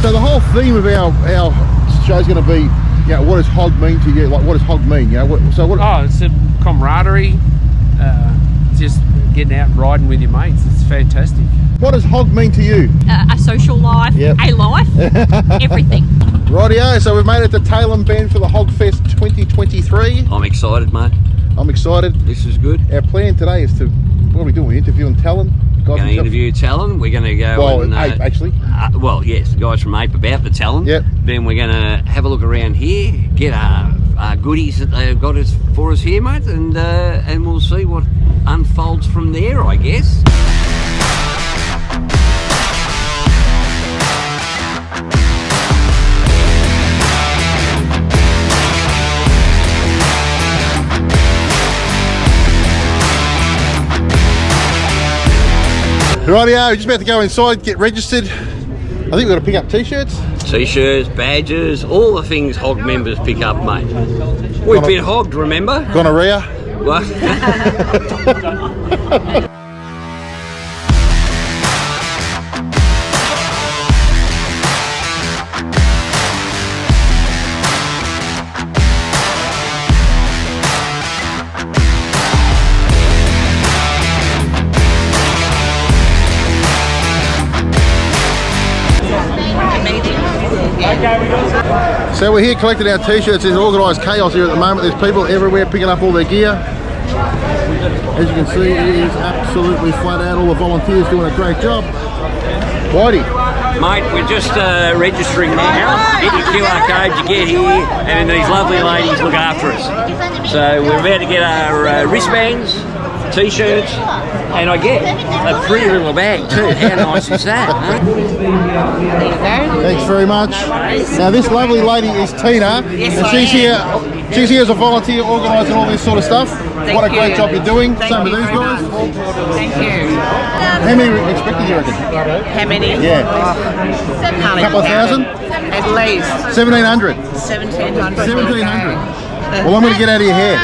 So the whole theme of our show's going to be, you know, what does HOG mean to you? Like, what does HOG mean? You know, Oh, it's a camaraderie. Just getting out and riding with your mates. It's fantastic. What does HOG mean to you? A social life, a life, everything. Rightio, so we've made it to Tailem Bend for the HOGFEST 2023. I'm excited, mate. I'm excited. This is good. Our plan today is to, what are we doing? We're interviewing Talon. We're going to interview Talon. We're going to go APE, actually. Well, yes, the guys from APE about the Talon. Yep. Then we're going to have a look around here, get our goodies that they've got for us here, mate, and we'll see what unfolds from there, I guess. Rightio, we're just about to go inside, get registered. I think we've got to pick up t-shirts. T-shirts, badges, all the things HOG members pick up, mate. We've been hogged, remember? Gonorrhea. What? So we're here collecting our t-shirts. There's organised chaos here at the moment. There's people everywhere picking up all their gear. As you can see, it is absolutely flat out. All the volunteers doing a great job. Whitey. Mate, we're just registering now. Get your QR code, you get here, and these lovely ladies look after us. So we're about to get our wristbands, t-shirts, and I get a pretty little bag too. How nice is that, huh? There you go. Thanks very much. Now this lovely lady is Tina, and she's here as a volunteer organising all this sort of stuff. What a great job you're doing. Same with these guys. Thank you. How many are expected, you reckon? How many? Yeah. A couple of thousand? At least. 1,700. 1,700. 1,700. Well, I'm going to get out of your hair.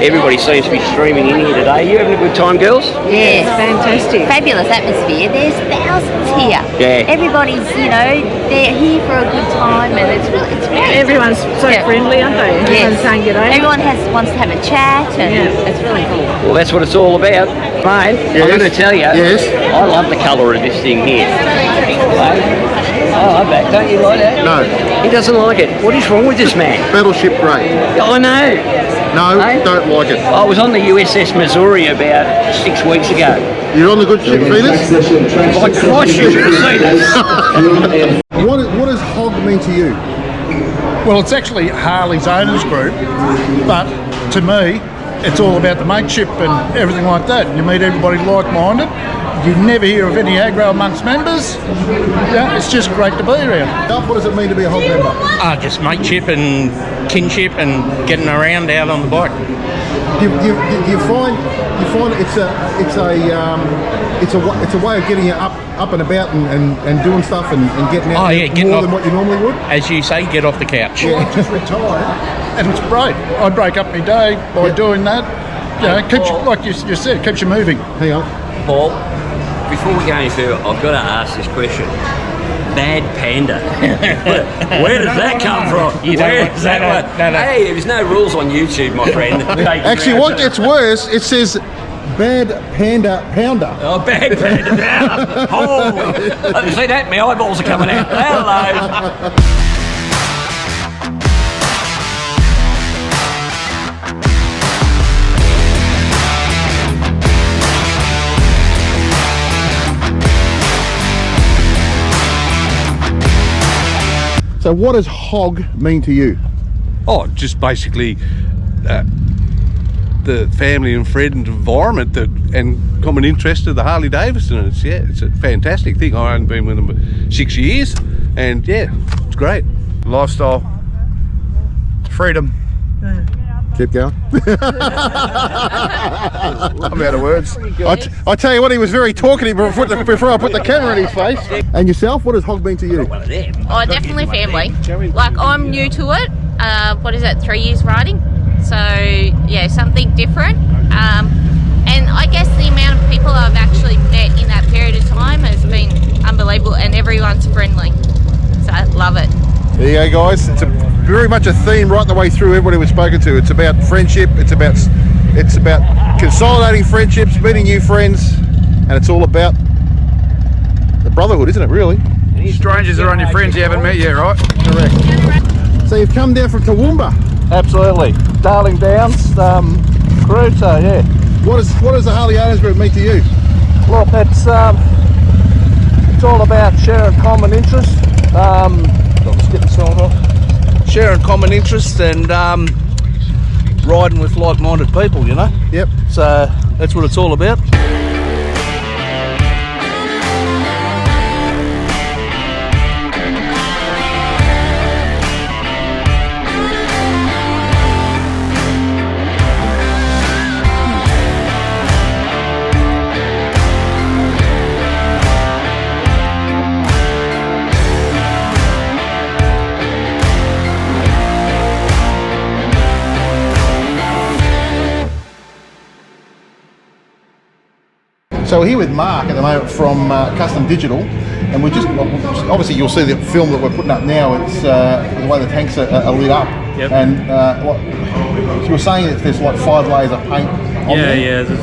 Everybody seems to be streaming in here today. You having a good time, girls? Yes, fantastic. Fabulous atmosphere. There's thousands here. Yeah. Everybody's, you know, they're here for a good time, and it's really Everyone's so friendly, aren't they? Yes. Saying good day. Everyone wants to have a chat, and it's really cool. Well, that's what it's all about. Mate, I'm going to tell you, I love the colour of this thing here. I love that. Don't you like that? No. He doesn't like it. What is wrong with this man? Battleship grey. I know. No, don't like it. I was on the USS Missouri about 6 weeks ago. You're on the good ship, Venus? Like Christ, you should have seen this. What does HOG mean to you? Well, it's actually Harley's owners group, but to me, it's all about the mateship and everything like that. You meet everybody like-minded. You never hear of any aggro amongst members. Yeah, it's just great to be around. What does it mean to be a HOG member? Just mateship and kinship and getting around out on the bike. You find it's a way of getting you up and about and doing stuff and getting out getting more off, than what you normally would. As you say, get off the couch. Well, I've just retired, and it's great. I break up my day by doing that. You know, keeps you, like you said, keeps you moving. Hang on. Paul, before we go any further, I've got to ask this question. Bad panda. Where does that come from? Where does that one? No. Hey, there's no rules on YouTube, my friend. Actually, what gets worse, it says Bad Panda Pounder. Oh, Bad Panda Pounder. Oh, see that? My eyeballs are coming out. Hello. So what does HOG mean to you? Oh, just basically the family and friend environment and common interest of the Harley Davidson. It's a fantastic thing. I've only been with them 6 years, and it's great. Lifestyle, freedom. Keep going. I'm out of words. I tell you what, he was very talkative before I put the camera in his face. And yourself, what does HOG mean to you? Oh, definitely family. Like, I'm new to it. 3 years riding? So, yeah, something different. And I guess the amount of people I've actually met in that period of time has been unbelievable, and everyone's friendly. So I love it. There you go, guys. It's very much a theme right the way through everybody we've spoken to. It's about friendship. It's about consolidating friendships, meeting new friends, and it's all about the brotherhood, isn't it? Really. Strangers are on your friends you haven't met yet, right? Correct. So you've come down from Toowoomba. Absolutely. Darling Downs crew, so yeah. What does the Harley Owners Group mean to you? Look, it's all about sharing common interests. Let's get the song off. Sharing common interests and riding with like-minded people, you know? Yep. So that's what it's all about. So we're here with Mark at the moment from Custom Digital, and we're just obviously you'll see the film that we're putting up now. It's the way the tanks are lit up, Yep. and so we're saying that there's like 5 layers of paint. On there. Yeah. There's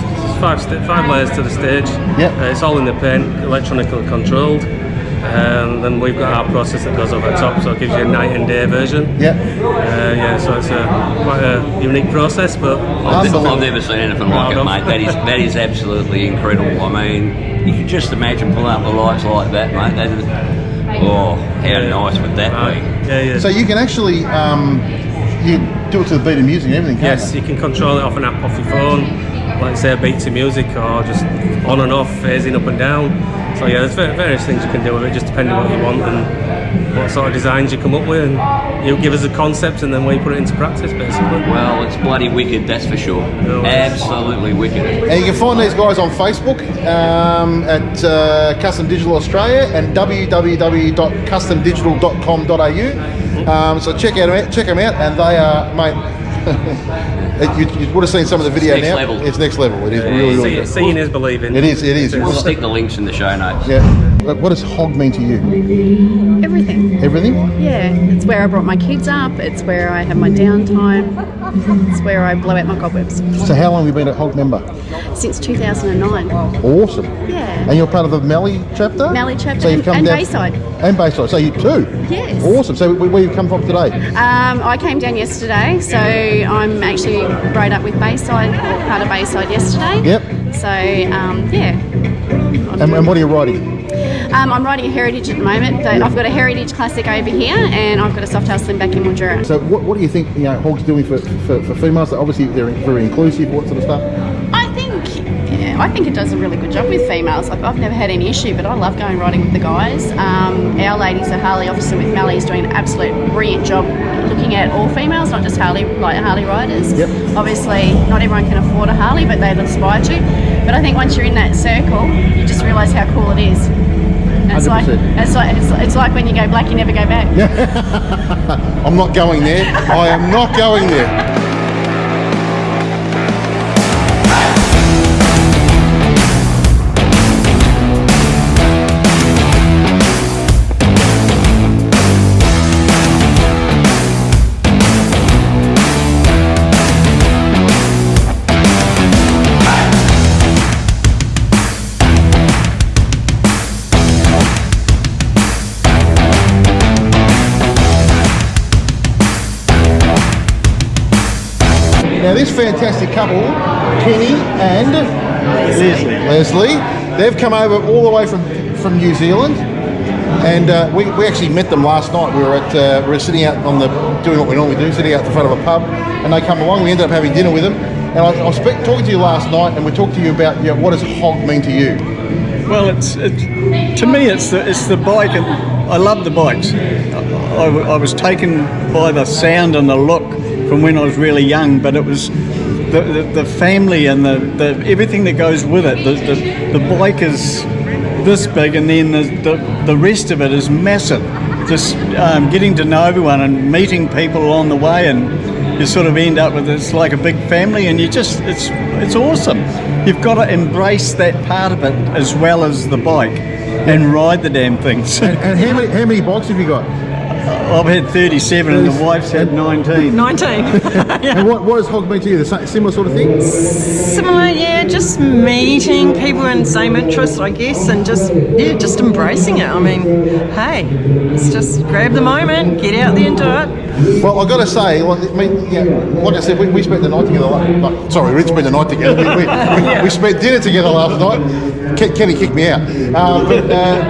5 layers to the stage. Yep. It's all in the paint, electronically controlled. And then we've got our process that goes over the top, so it gives you a night and day version. Yeah. So it's quite a unique process, but I've never seen anything like it, mate. That is absolutely incredible. I mean, you can just imagine pulling up the lights like that, mate. That is, how nice would that be? Yeah. So you can actually you do it to the beat of music and everything, can't yes, you can control it off an app off your phone, like say a beat to music, or just on and off, phasing up and down. So yeah, there's various things you can do with it, just depending on what you want and what sort of designs you come up with, and you give us a concept and then we put it into practice, basically. Well, it's bloody wicked, that's for sure. Absolutely wicked. And you can find these guys on Facebook at Custom Digital Australia and www.customdigital.com.au. So check them out, and they are, mate. You would have seen some of the video now. Level. It's next level. It is really good. Seeing is believing. It is. We'll stick the links in the show notes. Yeah. But what does HOG mean to you? Everything. Everything? Yeah, it's where I brought my kids up, it's where I have my downtime, it's where I blow out my cobwebs. So how long have you been a HOG member? Since 2009. Awesome. Yeah. And you're part of the Mallee chapter? Mallee chapter So you've come and down, Bayside. And Bayside. So you too? Yes. Awesome. So where you come from today? I came down yesterday, so I'm actually rode up with Bayside, or part of Bayside yesterday. Yep. So, yeah. And what are you riding? I'm riding a Heritage at the moment. I've got a Heritage Classic over here, and I've got a Softail Slimback in Mildura. So what do you think HOG's doing for females? Obviously they're very inclusive, what sort of stuff? I think it does a really good job with females. Like, I've never had any issue, but I love going riding with the guys. Our ladies, a Harley officer with Mallee, is doing an absolute brilliant job looking at all females, not just Harley riders. Yep. Obviously, not everyone can afford a Harley, but they'd aspire to. But I think once you're in that circle, you just realise how cool it is. And it's like when you go black, you never go back. I'm not going there. I am not going there. Now this fantastic couple, Kenny and Leslie, they've come over all the way from New Zealand, and we actually met them last night. We were sitting out doing what we normally do, sitting out the front of a pub, and they come along. We ended up having dinner with them, and I was talking to you last night, and we talked to you about what does HOG mean to you? Well, to me it's the bike, and I love the bikes. I was taken by the sound and the look from when I was really young, but it was the family and the everything that goes with it. The bike is this big, and then the rest of it is massive. Just getting to know everyone and meeting people along the way, and you sort of end up with it's like a big family, and it's awesome. You've got to embrace that part of it as well as the bike. and ride the damn things. And how many bikes have you got? I've had 37 and the wife's had 19. 19. And what does HOG mean to you? The similar sort of thing? Similar, yeah, just meeting people in the same interests, I guess, and just embracing it. I mean, hey, let's just grab the moment, get out there and do it. Well, I've got to say, like I said, we spent the night together. Sorry, we didn't spend the night together. We spent dinner together last night. Kenny kicked me out,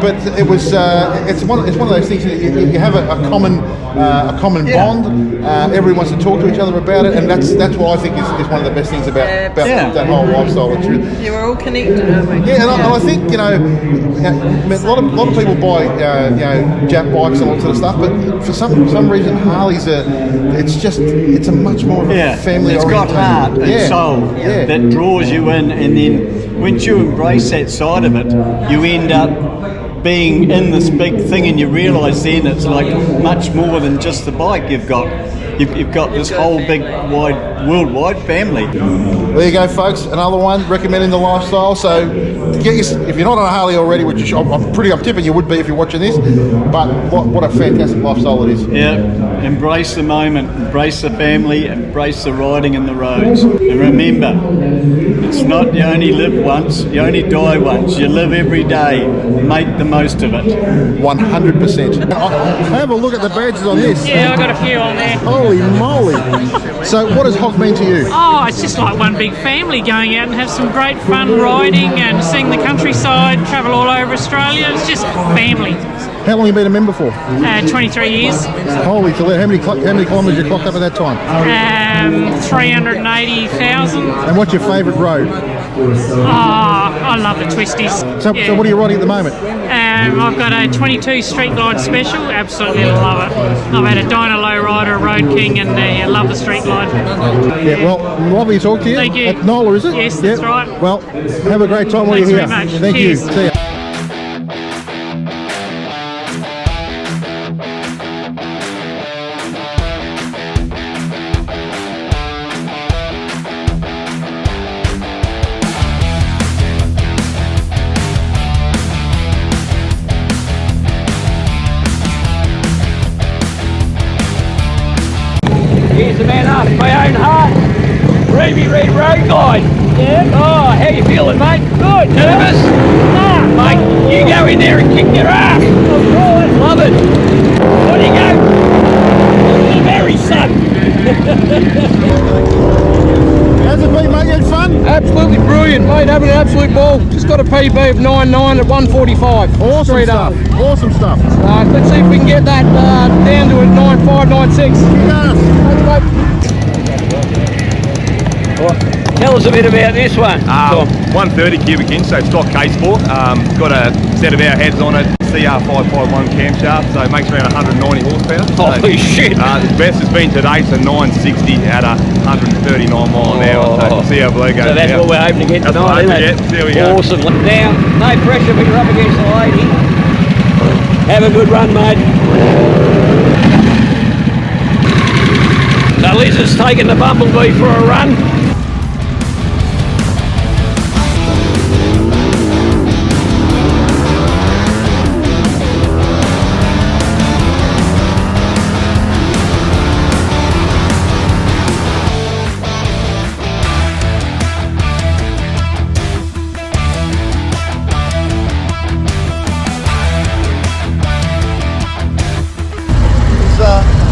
but it was it's one of those things that you have a common bond. Everyone wants to talk to each other about it, and that's what I think is one of the best things about that whole lifestyle. It's really, We're all connected, aren't we? yeah, and I think a lot of people buy Jap bikes and all that sort of stuff, but for some reason Harley's it's a much more of a family. It's got heart and soul that draws you in, and then once you embrace that side of it, you end up being in this big thing, and you realise then it's like much more than just the bike you've got. You've got this whole big, worldwide family. There you go, folks. Another one recommending the lifestyle. So, if you're not on a Harley already, which I'm tipping you would be if you're watching this. But what a fantastic lifestyle it is. Yeah, embrace the moment, embrace the family, embrace the riding and the roads. And remember, it's not you only live once, you only die once. You live every day. Make the most of it. 100%. Have a look at the badges on this. Yeah, I've got a few on there. Holy moly! So what does HOG mean to you? Oh, it's just like one big family going out and have some great fun riding and seeing the countryside, travel all over Australia. It's just family. How long have you been a member for? 23 years. Holy Talon, how many kilometres you clocked up at that time? 380,000. And what's your favourite road? Oh, I love the twisties. So what are you riding at the moment? I've got a 22 Street Glide Special. Absolutely love it. I've had a Dyna Lowrider, a Road King, and I love the Street Glide. Yeah, well, lovely to talk to you. Thank you. At Nola, is it? Yes, that's right. Well, have a great time while you're here. Thanks very much. Thank Cheers. you. See ya. Here's the man after my own heart, Ruby Red Road Guide. Yeah. Oh, how you feeling, mate? Good. Nervous? Nah, mate. You go in there and kick their ass. Of course. Love it. On you go. The very son. How's it been, mate? You had fun? Absolutely brilliant, mate. Having an absolute ball. Just got a PB of 9.9 at 1:45. Awesome stuff. Awesome stuff. Let's see if we can get that down to a 9.5, 9.6. Tell us a bit about this one. 130 cubic inch, so stock case bore. Got a set of our heads on it, CR551 camshaft, so it makes around 190 horsepower. Holy shit! The best has been today, so 960 at 139 mile an hour. So see how below goes. So that's what we're hoping to get tonight, isn't it? See how we go. Awesome. Now, no pressure, but you're up against the lady. Have a good run, mate. So Liz has taken the Bumblebee for a run. It's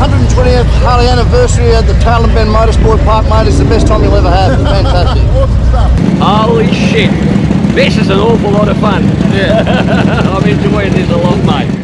120th Harley anniversary at the Talon Motorsport Park, mate. It's the best time you'll ever have. It's fantastic. Awesome stuff. Holy shit. This is an awful lot of fun. Yeah. I'm enjoying this a lot, mate.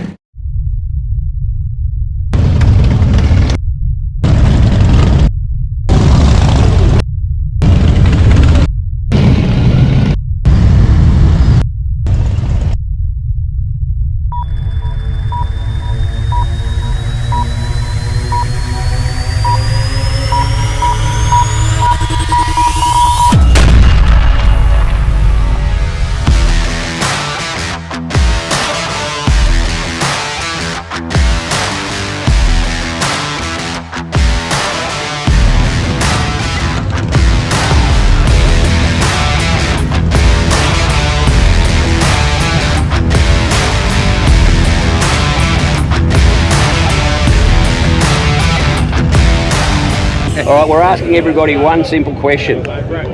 All right, we're asking everybody one simple question.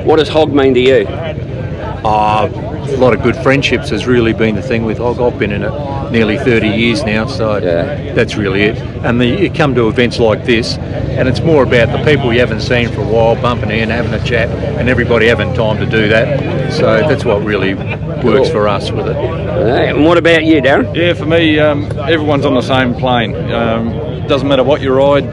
What does HOG mean to you? A lot of good friendships has really been the thing with HOG. I've been in it nearly 30 years now, so that's really it. And you come to events like this, and it's more about the people you haven't seen for a while, bumping in, having a chat, and everybody having time to do that. So that's what really works for us with it. And what about you, Darren? Yeah, for me, everyone's on the same plane. Doesn't matter what you ride,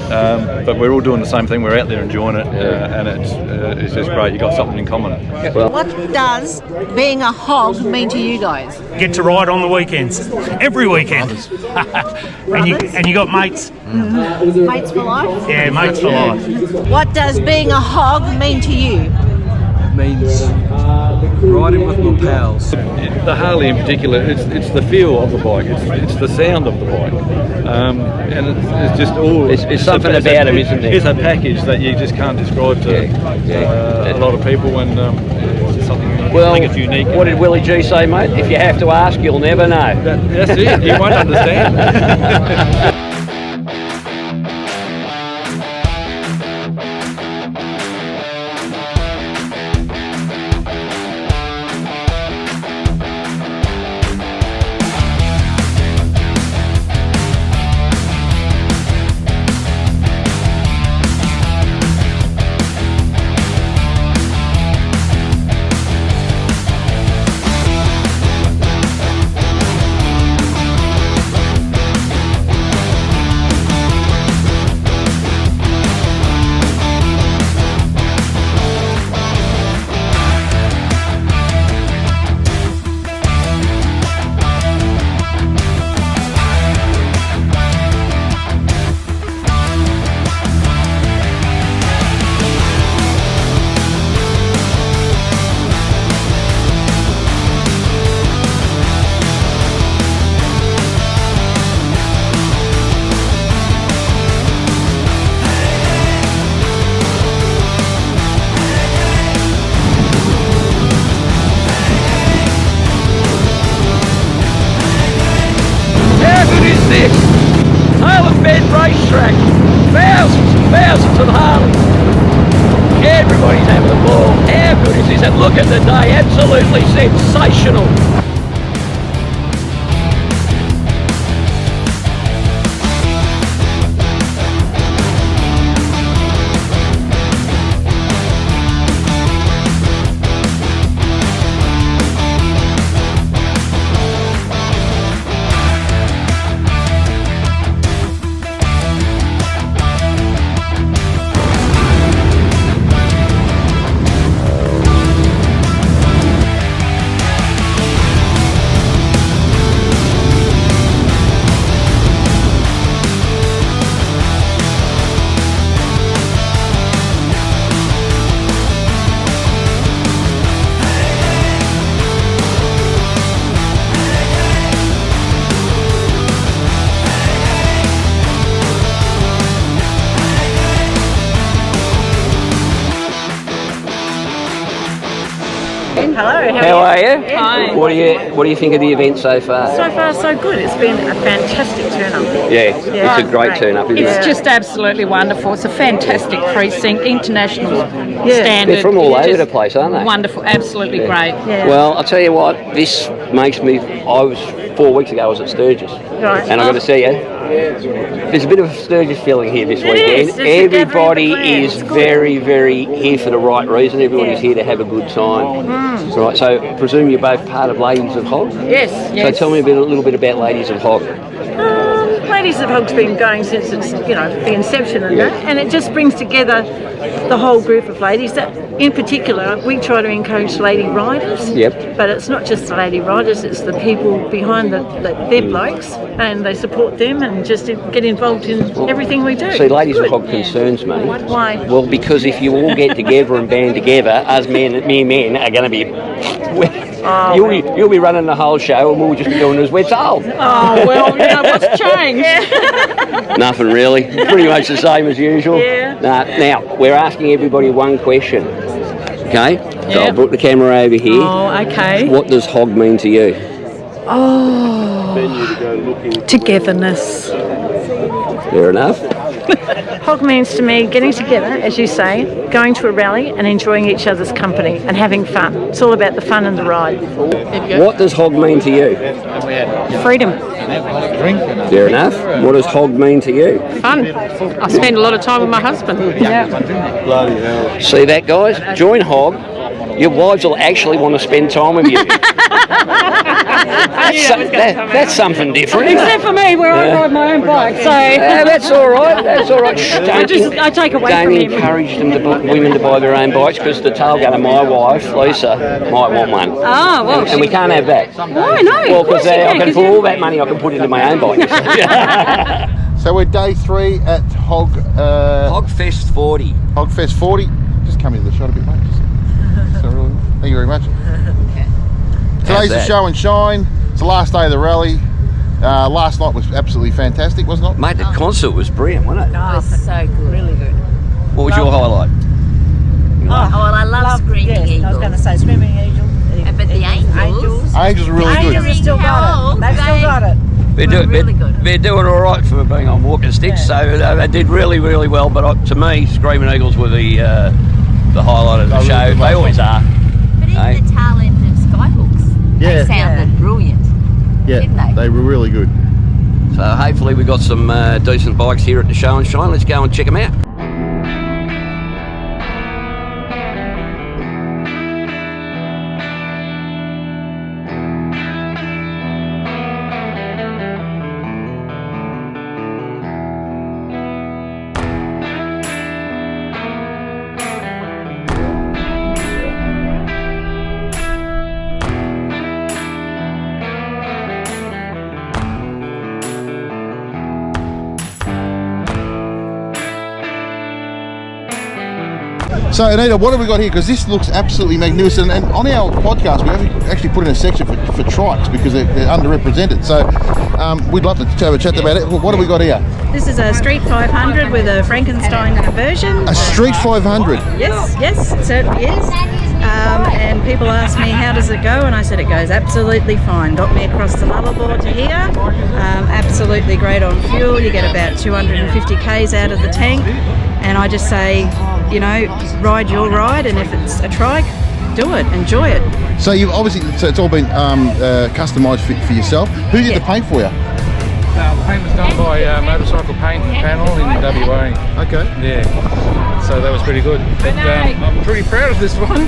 but we're all doing the same thing. We're out there enjoying it, and it's just great. You got something in common. What does being a hog mean to you guys? Get to ride on the weekends, every weekend, and you got mates. Mates for life? Yeah, mates for life. What does being a hog mean to you? It means riding with my pals. The Harley in particular, it's the feel of the bike, it's the sound of the bike, and it's just all. It's something about them, isn't there? It's a package that you just can't describe to a lot of people, and it's just something. Well, I think it's unique. What did Willie G say, mate? If you have to ask, you'll never know. That's it. You won't understand. Racetrack, thousands of Harleys. Everybody's having a ball. How good is this? And look at the day, absolutely sensational. Hello, how are you? Hi. What do you think of the event so far? So far, so good. It's been a fantastic turn-up. Yeah, it's a great turn-up, isn't it? It's just absolutely wonderful. It's a fantastic precinct, international standard. They're from all over the place, aren't they? Wonderful, absolutely great. Yeah. Well, I'll tell you what, this makes me, 4 weeks ago I was at Sturgis, right. And I've got to tell you, there's a bit of a Sturgis feeling here this weekend. Everybody is very, very here for the right reason. Everybody's here to have a good time. Right, so I presume you're both part of Ladies of Hog? Yes, So tell me a little bit about Ladies of Hog. Ladies of Hog's been going since it's, the inception of that, and it just brings together the whole group of ladies. That, in particular, we try to encourage lady riders. Yep. But it's not just the lady riders; it's the people behind their blokes, and they support them and just get involved in everything we do. See, Ladies of Hog concerns me. Why? Well, because if you all get together and band together, us men are going to be. You'll be running the whole show, and we'll just be doing as we're told. Oh well, what's changed? Nothing really. Pretty much the same as usual. Yeah. Now we're asking everybody one question. Okay. So I'll put the camera over here. Oh, okay. What does HOG mean to you? Oh, togetherness. Fair enough. Hog means to me getting together, as you say, going to a rally and enjoying each other's company and having fun. It's all about the fun and the ride. What does hog mean to you? Freedom. Fair enough. What does hog mean to you? Fun. I spend a lot of time with my husband. Yeah. See that, guys? Join hog. Your wives will actually want to spend time with you. That's something different. Except for me, where I ride my own bike. So that's all right. That's all right. I take away don't from him. encourage women to buy their own bikes, because the tail gun of my wife, Lisa, might want one. Oh, well. And we can't have that. Why? No. Well, because I can put all that money I can put into my own bike. So we're day 3 at HOGFEST 40. HOGFEST 40. Just come into the shot a bit, mate. Thank you very much. Today's the show and shine. It's the last day of the rally. Last night was absolutely fantastic, wasn't it? Mate, the concert was brilliant, wasn't it? Oh, it was so good. Really good. What was your highlight? Oh, well, I love Screaming Eagles. I was going to say Screaming Eagles. But the Angels. Angels are really good. Angels have still got it. They've still got it. They're doing all right for being on walking sticks, so they did really, really well. But to me, Screaming Eagles were the highlight of the show. They always are. But even the Talon and Skyhooks, they sounded brilliant, didn't they were really good. So hopefully we got some decent bikes here at the show and shine. Let's go and check them out. So Anita, what have we got here? Because this looks absolutely magnificent, and on our podcast we actually put in a section for trikes because they're underrepresented. So we'd love to have a chat about it. What have we got here? This is a Street 500 with a Frankenstein version. A Street 500? Yes, it certainly is. And people ask me, how does it go? And I said, it goes absolutely fine. Got me across the motherboard to here. Absolutely great on fuel. You get about 250 Ks out of the tank. And I just say, you know, ride your ride, and if it's a trike, do it, enjoy it. So you've obviously, it's all been customised for yourself. Who did the paint for you? The paint was done by Motorcycle Paint Panel in WA. Okay. Yeah. So that was pretty good. But, I'm pretty proud of this one.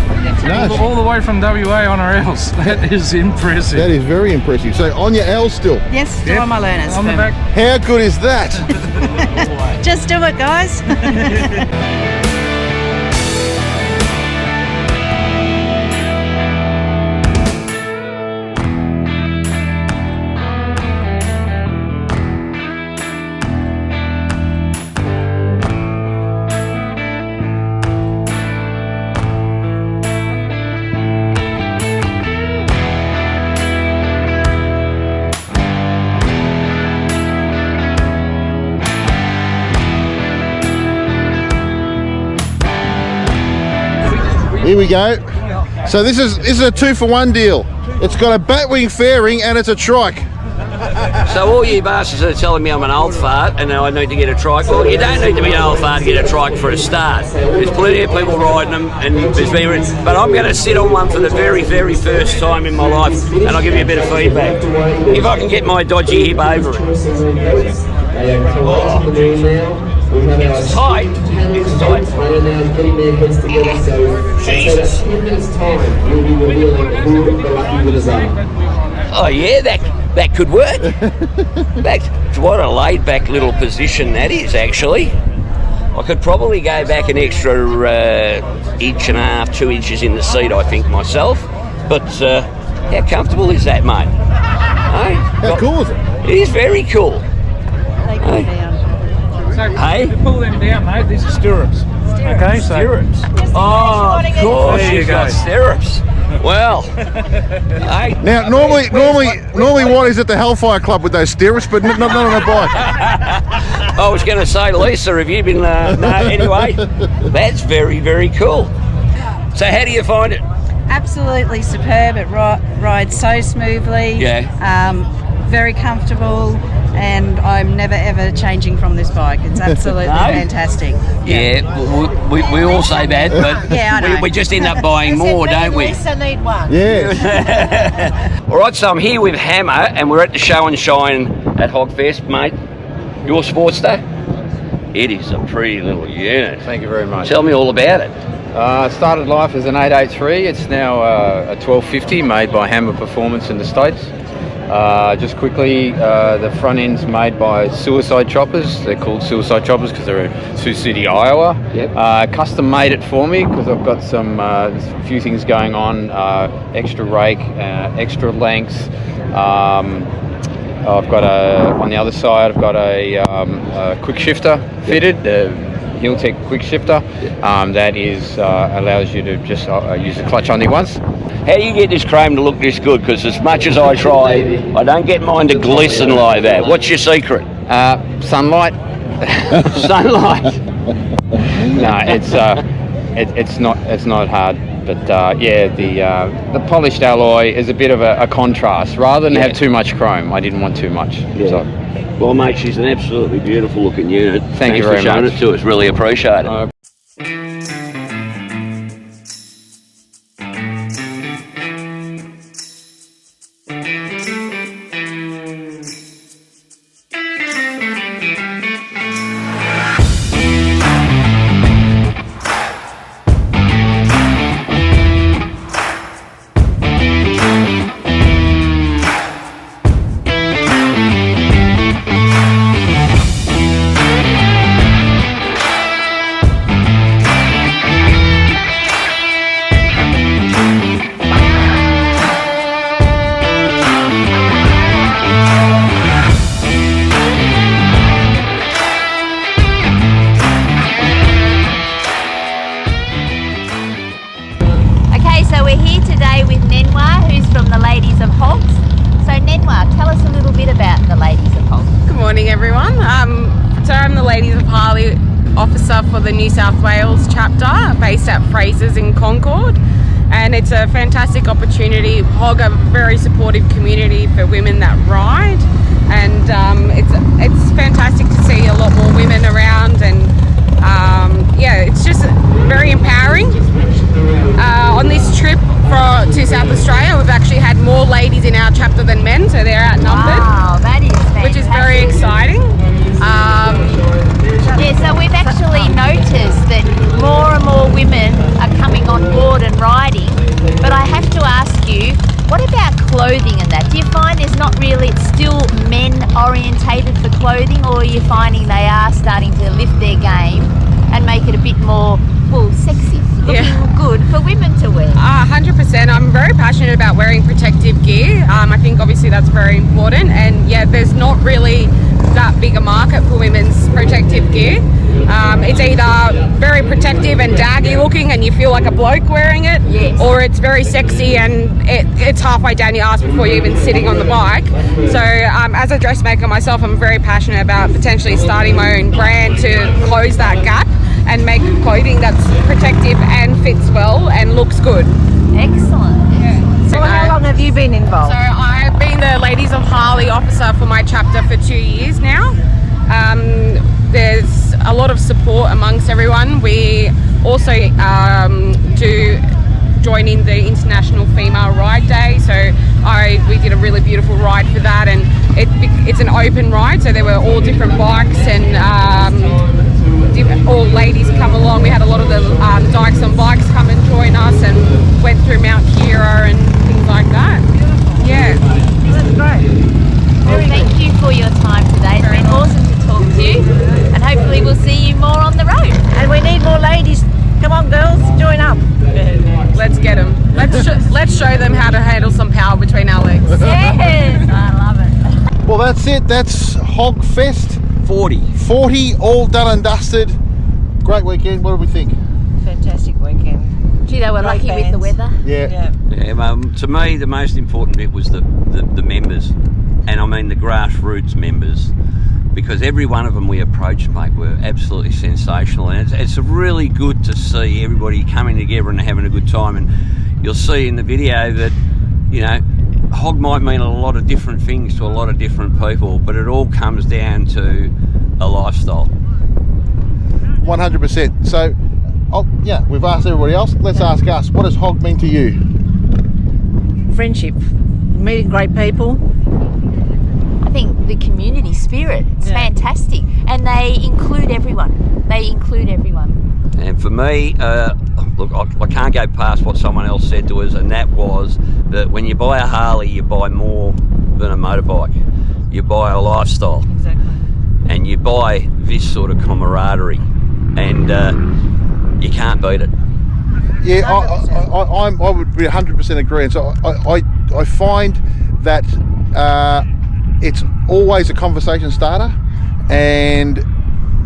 Nice. All the way from WA on our L's. That is impressive. That is very impressive. So on your L still? Yes, still on my learners. On the back. How good is that? Just do it, guys. Here we go. So this is a 2-for-1 deal. It's got a batwing fairing and it's a trike. So all you bastards are telling me I'm an old fart and now I need to get a trike. Well, you don't need to be an old fart to get a trike for a start. There's plenty of people riding them, and but I'm going to sit on one for the very, very first time in my life, and I'll give you a bit of feedback. If I can get my dodgy hip over it. Oh. It's tight. It's tight. Jesus. Oh yeah, that could work. That's what a laid back little position that is, actually. I could probably go back an extra 1.5, 2 inches in the seat, I think, myself. But how comfortable is that, mate? How cool is it? It is very cool. Hey? Pull them down, mate. These are stirrups. Okay, so stirrups. Oh, of course, you've got stirrups. Well, hey. Now normally Whitey's at the Hellfire Club with those stirrups, but not on a bike. I was going to say, Lisa, have you been? No, anyway, that's very, very cool. So, how do you find it? Absolutely superb. It rides so smoothly. Yeah. Very comfortable. and I'm never ever changing from this bike. It's absolutely fantastic. Yeah, we all say that, but Yeah, I know. we just end up buying more, don't we? I need one. Yeah. All right, so I'm here with Hammer, and we're at the show and shine at HOGFEST, mate. Your Sportster? It is a pretty little unit. Thank you very much. Tell me all about it. Started life as an 883. It's now a 1250 made by Hammer Performance in the States. Just quickly, the front end's made by Suicide Choppers. They're called Suicide Choppers because they're in Sioux City, Iowa. Yep. Custom made it for me because I've got some a few things going on. Extra rake, extra lengths. I've got on the other side, I've got a quick shifter fitted. Heel-Tech quick shifter that is allows you to just use the clutch only once. How do you get this chrome to look this good? Because as much as I try, I don't get mine to glisten like that. What's your secret? Sunlight. Sunlight. No, it's not hard. But yeah, the polished alloy is a bit of a contrast. Rather than have too much chrome, I didn't want too much. Yeah. So. Well, mate, she's an absolutely beautiful looking unit. Thank you very much. Thanks for showing it to us. Really appreciate it. So I'm the Ladies of Harley officer for the New South Wales chapter based at Fraser's in Concord, and it's a fantastic opportunity. HOG are a very supportive community for women that ride, and it's fantastic to see a lot more women around, and yeah, it's just very empowering. On this trip to South Australia, we've actually had more ladies in our chapter than men, so they're outnumbered. Wow, that is fantastic. Which is very exciting. Yeah, so we've actually noticed that more and more women are coming on board and riding, but I have to ask you, what about clothing and that? Do you find it's still men orientated for clothing, or are you finding they are starting to lift their game and make it a bit more, well, sexy, looking good for women to wear? 100%. I'm very passionate about wearing protective gear. I think obviously that's very important, and yeah, there's not really that big a market for women's protective gear. It's either very protective and daggy looking and you feel like a bloke wearing it, or it's very sexy and it's halfway down your ass before you're even sitting on the bike. So as a dressmaker myself, I'm very passionate about potentially starting my own brand to close that gap and make clothing that's protective and fits well and looks good. Excellent. So how long have you been involved? So I've been the Ladies of Harley officer for my chapter for 2 years now. There's a lot of support amongst everyone. We also do join in the International Female Ride Day, so we did a really beautiful ride for that, and it's an open ride, so there were all different bikes and all ladies come along. We had a lot of the Dykes on Bikes come and join us and went through Mount Kira and things like that. Yeah. That's great. Well, thank you for your time today. It's been awesome to talk to you, and hopefully we'll see you more on the road. And we need more ladies. Come on, girls, join up. Let's get them. Let's show them how to handle some power between our legs. Yes, I love it. Well, that's it. That's HOGFEST 40 all done and dusted. Great weekend. What do we think? Fantastic weekend. Gee, they were lucky with the weather. Yeah. To me, the most important bit was the members, and I mean the grassroots members, because every one of them we approached, mate, were absolutely sensational, and it's really good to see everybody coming together and having a good time. And you'll see in the video that, you know, Hog might mean a lot of different things to a lot of different people, but it all comes down to a lifestyle. 100%. So, yeah, we've asked everybody else. Let's ask us. What does Hog mean to you? Friendship, meeting great people. I think the community spirit, it's fantastic, and they include everyone. And for me, look, I can't go past what someone else said to us, and that was that when you buy a Harley, you buy more than a motorbike. You buy a lifestyle. Exactly. And you buy this sort of camaraderie, and you can't beat it. Yeah, I would be 100% agree. And so I find that it's always a conversation starter, and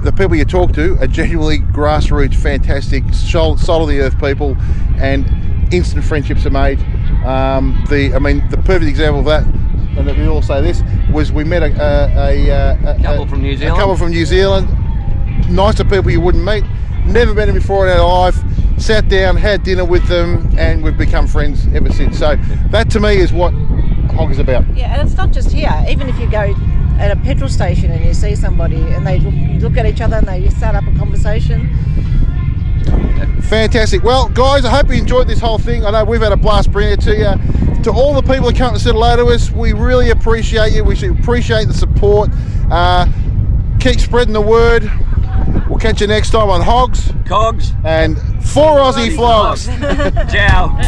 the people you talk to are genuinely grassroots, fantastic, solid of the earth people, and instant friendships are made. The perfect example of that, and that we all say this, was we met a couple from New Zealand. A couple from New Zealand, nicer people you wouldn't meet. Never met them before in our life. Sat down, had dinner with them, and we've become friends ever since. So that to me is what Hog is about. Yeah, and it's not just here. Even if you go at a petrol station and you see somebody and they look at each other and they start up a conversation. Fantastic. Well, guys, I hope you enjoyed this whole thing. I know we've had a blast bringing it to you. To all the people that come to say hello to us, we really appreciate you. We should appreciate the support. Keep spreading the word. We'll catch you next time on Hogs, Cogs, and 4 Aussie Flogs. Ciao.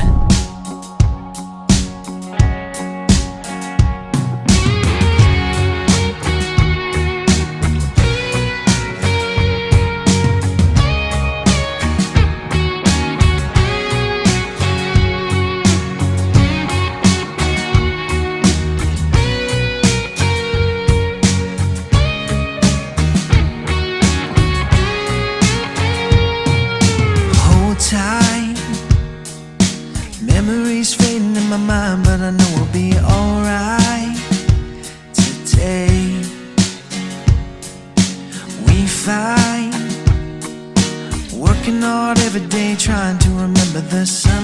Memories fading in my mind, but I know we'll be alright today. We fight, working hard every day, trying to remember the sun.